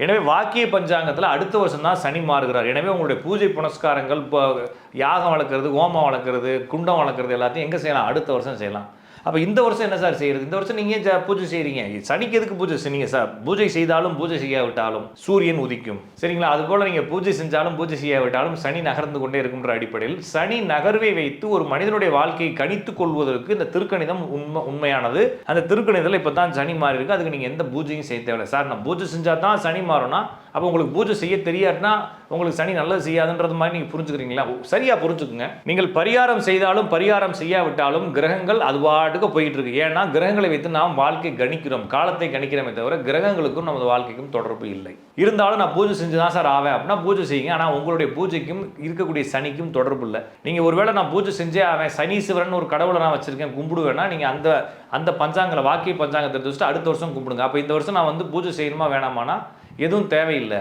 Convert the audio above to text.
எனவே வாக்கிய பஞ்சாங்கத்தில் அடுத்த வருஷம் தான் சனி மாறுகிறார். எனவே உங்களுடைய பூஜை புனஸ்காரங்கள், இப்போ யாகம் வளர்க்குறது, ஹோமம் வளர்க்குறது, குண்டம் வளர்க்குறது எல்லாத்தையும் எங்கே செய்யலாம்? அடுத்த வருஷம் செய்யலாம். அப்போ இந்த வருஷம் என்ன சார் செய்கிறது? இந்த வருஷம் நீங்கள் பூஜை செய்கிறீங்க, சனிக்கு எதுக்கு பூஜை செய்யுங்க சார்? பூஜை செய்தாலும் பூஜை செய்யாவிட்டாலும் சூரியன் உதிக்கும், சரிங்களா? அதுபோல் நீங்கள் பூஜை செஞ்சாலும் பூஜை செய்யாவிட்டாலும் சனி நகர்ந்து கொண்டே இருக்குன்ற அடிப்படையில் சனி நகர்வை வைத்து ஒரு மனிதனுடைய வாழ்க்கையை கணித்துக் கொள்வதற்கு இந்த திருக்கணிதம் உண்மையானது. அந்த திருக்கணிதத்தில் இப்போ தான் சனி மாறி இருக்கு, அதுக்கு நீங்கள் எந்த பூஜையும் செய்ய தேவையில்லை. சார் நான் பூஜை செஞ்சால் தான் சனி மாறும்னா அப்போ உங்களுக்கு பூஜை செய்ய தெரியாதுன்னா உங்களுக்கு சனி நல்லது செய்யாதுன்றது மாதிரி நீங்கள் புரிஞ்சுக்கிறீங்களா? சரியாக புரிஞ்சுக்குங்க. நீங்கள் பரிகாரம் செய்தாலும் பரிகாரம் செய்யாவிட்டாலும் கிரகங்கள் அதுவாட்டுக்கு போயிட்டு இருக்கு. ஏன்னா கிரகங்களை வைத்து நாம் வாழ்க்கை கணிக்கிறோம், காலத்தை கணிக்கிறோமே தவிர கிரகங்களுக்கும் நமது வாழ்க்கைக்கும் தொடர்பு இல்லை. இருந்தாலும் நான் பூஜை செஞ்சு தான் சார் ஆவேன் அப்படின்னா பூஜை செய்யுங்க. ஆனால் உங்களுடைய பூஜைக்கும் இருக்கக்கூடிய சனிக்கும் தொடர்பு இல்லை. நீங்கள் ஒருவேளை நான் பூஜை செஞ்சே ஆவேன், சனீஸ்வரன் ஒரு கடவுளை நான் வச்சிருக்கேன் கும்பிடுவேன்னா நீங்கள் அந்த பஞ்சாங்கங்களை, வாக்கிய பஞ்சாங்கத்தை எடுத்து வச்சுட்டு அடுத்த வருஷம் கும்பிடுங்க. அப்போ இந்த வருஷம் நான் பூஜை செய்யணுமா வேணாமானா எதுவும் தேவையில்லை.